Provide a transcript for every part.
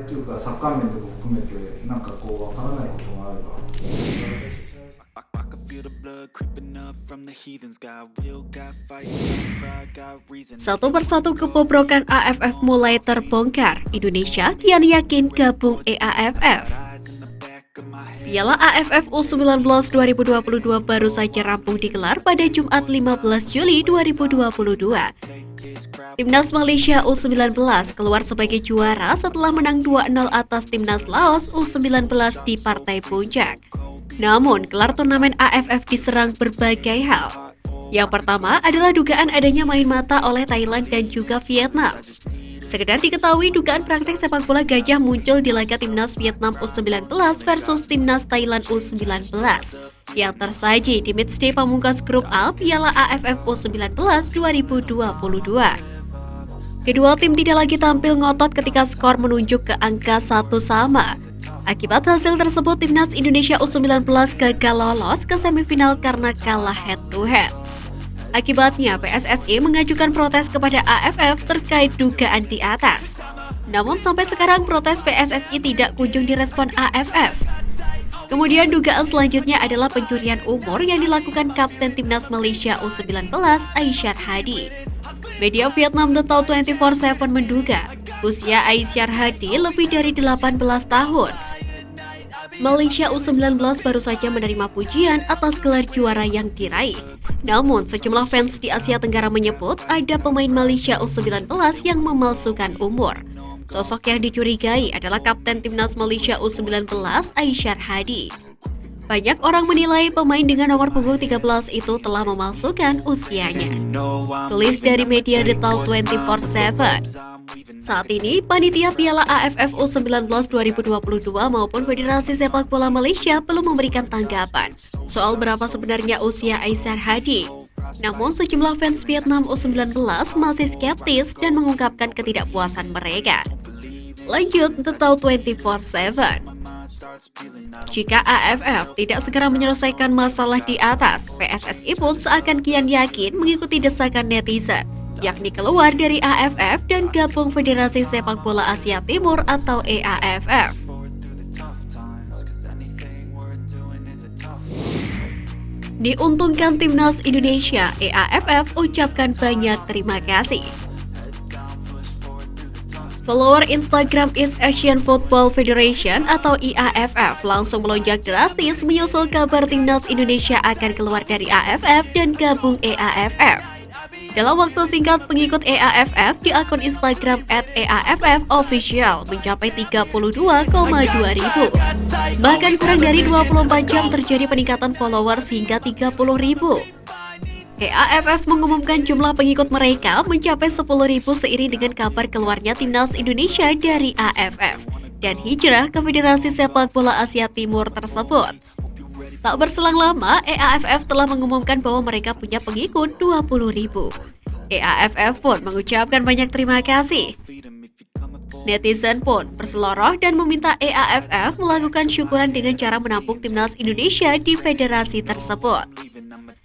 というかサッカー面とか含めてなんかこうわからないことがあれば。I can feel the blood creeping up from the heathens. Got will, got fight, got pride, got reason. Satu persatu kebobrokan AFF mulai terbongkar. Indonesia kian yakin gabung EAFF. Piala AFF U19 2022 baru saja rampung digelar pada Jumat 15 Juli 2022. Timnas Malaysia U19 keluar sebagai juara setelah menang 2-0 atas Timnas Laos U19 di partai puncak. Namun, gelar turnamen AFF diserang berbagai hal. Yang pertama adalah dugaan adanya main mata oleh Thailand dan juga Vietnam. Sekedar diketahui, dugaan praktek sepak bola gajah muncul di laga Timnas Vietnam U19 versus Timnas Thailand U19 yang tersaji di matchday pamungkas grup A Piala AFF U19 2022. Kedua tim tidak lagi tampil ngotot ketika skor menunjuk ke angka 1 sama. Akibat hasil tersebut, Timnas Indonesia U19 gagal lolos ke semifinal karena kalah head-to-head. Akibatnya, PSSI mengajukan protes kepada AFF terkait dugaan di atas. Namun sampai sekarang protes PSSI tidak kunjung direspon AFF. Kemudian dugaan selanjutnya adalah pencurian umur yang dilakukan Kapten Timnas Malaysia U19 Aisyar Hadi. Media Vietnam The Tau 24/7 menduga usia Aisyar Hadi lebih dari 18 tahun. Malaysia U19 baru saja menerima pujian atas gelar juara yang diraih. Namun, sejumlah fans di Asia Tenggara menyebut ada pemain Malaysia U19 yang memalsukan umur. Sosok yang dicurigai adalah Kapten Timnas Malaysia U19 Aisyar Hadi. Banyak orang menilai pemain dengan nomor punggung 13 itu telah memalsukan usianya. Tulis dari media The Tau 24/7. Saat ini, panitia Piala AFF U19 2022 maupun Federasi Sepak Bola Malaysia belum memberikan tanggapan soal berapa sebenarnya usia Aisyar Hadi. Namun, sejumlah fans Vietnam U19 masih skeptis dan mengungkapkan ketidakpuasan mereka. Lanjut, The Tau 24/7. Jika AFF tidak segera menyelesaikan masalah di atas, PSSI pun seakan kian yakin mengikuti desakan netizen, yakni keluar dari AFF dan gabung Federasi Sepak Bola Asia Timur atau EAFF. Diuntungkan Timnas Indonesia, EAFF ucapkan banyak terima kasih. Follower Instagram East Asian Football Federation atau EAFF langsung melonjak drastis menyusul kabar Timnas Indonesia akan keluar dari AFF dan gabung EAFF. Dalam waktu singkat, pengikut EAFF di akun Instagram @EAFFofficial mencapai 32,2 ribu. Bahkan kurang dari 24 jam terjadi peningkatan followers hingga 30 ribu. EAFF mengumumkan jumlah pengikut mereka mencapai 10 ribu seiring dengan kabar keluarnya Timnas Indonesia dari AFF dan hijrah ke Federasi Sepak Bola Asia Timur tersebut. Tak berselang lama, EAFF telah mengumumkan bahwa mereka punya pengikut 20 ribu. EAFF pun mengucapkan banyak terima kasih. Netizen pun berseloroh dan meminta EAFF melakukan syukuran dengan cara menampung Timnas Indonesia di federasi tersebut.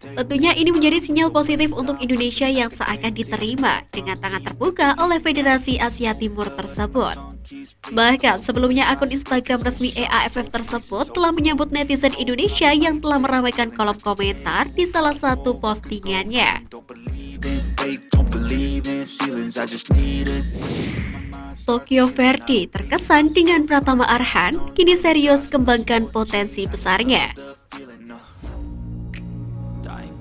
Tentunya ini menjadi sinyal positif untuk Indonesia yang seakan diterima dengan tangan terbuka oleh Federasi Asia Timur tersebut. Bahkan sebelumnya akun Instagram resmi EAFF tersebut telah menyambut netizen Indonesia yang telah meramaikan kolom komentar di salah satu postingannya. Tokyo Verdy terkesan dengan Pratama Arhan, kini serius kembangkan potensi besarnya.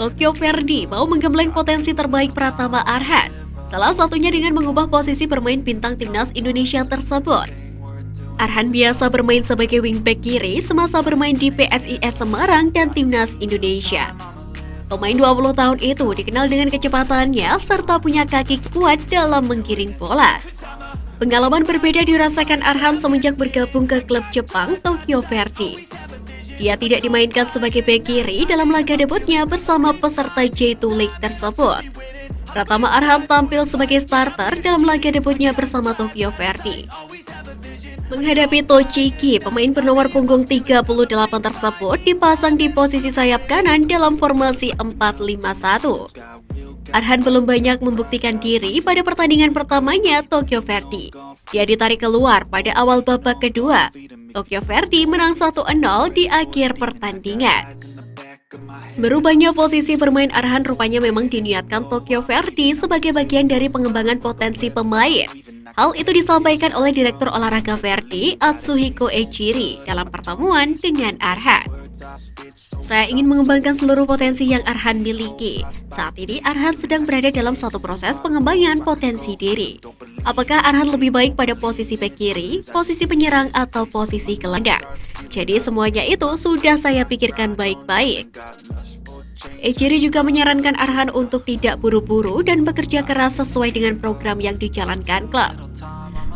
Tokyo Verdy mau menggembleng potensi terbaik Pratama Arhan, salah satunya dengan mengubah posisi bermain bintang Timnas Indonesia tersebut. Arhan biasa bermain sebagai wingback kiri semasa bermain di PSIS Semarang dan Timnas Indonesia. Pemain 20 tahun itu dikenal dengan kecepatannya serta punya kaki kuat dalam menggiring bola. Pengalaman berbeda dirasakan Arhan semenjak bergabung ke klub Jepang Tokyo Verdy. Dia tidak dimainkan sebagai bek kiri dalam laga debutnya bersama peserta J2 League tersebut. Pratama Arhan tampil sebagai starter dalam laga debutnya bersama Tokyo Verdy. Menghadapi Tochiki, pemain bernomor punggung 38 tersebut dipasang di posisi sayap kanan dalam formasi 4-5-1. Arhan belum banyak membuktikan diri pada pertandingan pertamanya Tokyo Verdy. Dia ditarik keluar pada awal babak kedua. Tokyo Verdy menang 1-0 di akhir pertandingan. Berubahnya posisi bermain Arhan rupanya memang diniatkan Tokyo Verdy sebagai bagian dari pengembangan potensi pemain. Hal itu disampaikan oleh Direktur Olahraga Verdy, Atsuhiko Echiri, dalam pertemuan dengan Arhan. Saya ingin mengembangkan seluruh potensi yang Arhan miliki. Saat ini Arhan sedang berada dalam satu proses pengembangan potensi diri. Apakah Arhan lebih baik pada posisi bek kiri, posisi penyerang, atau posisi gelandang? Jadi semuanya itu sudah saya pikirkan baik-baik. Echiri juga menyarankan Arhan untuk tidak buru-buru dan bekerja keras sesuai dengan program yang dijalankan klub.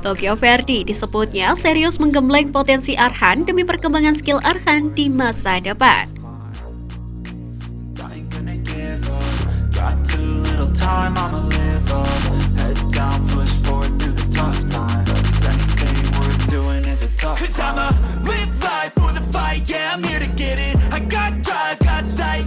Tokyo Verdy disebutnya serius menggembleng potensi Arhan demi perkembangan skill Arhan di masa depan.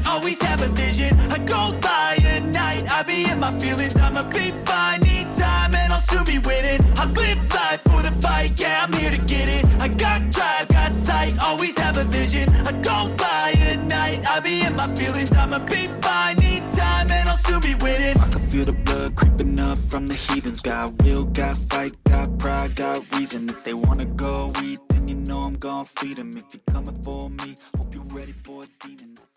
Always have a vision, I go by at night, I be in my feelings, I'ma be fine, need time and I'll soon be winning. I live life for the fight, yeah, I'm here to get it. I got drive, got sight, always have a vision. I go by at night, I be in my feelings, I'ma be fine, need time and I'll soon be winning. I can feel the blood creeping up from the heathens. Got will, got fight, got pride, got reason. If they wanna go eat, then you know I'm gon' feed them. If you're coming for me, hope you're ready for a demon.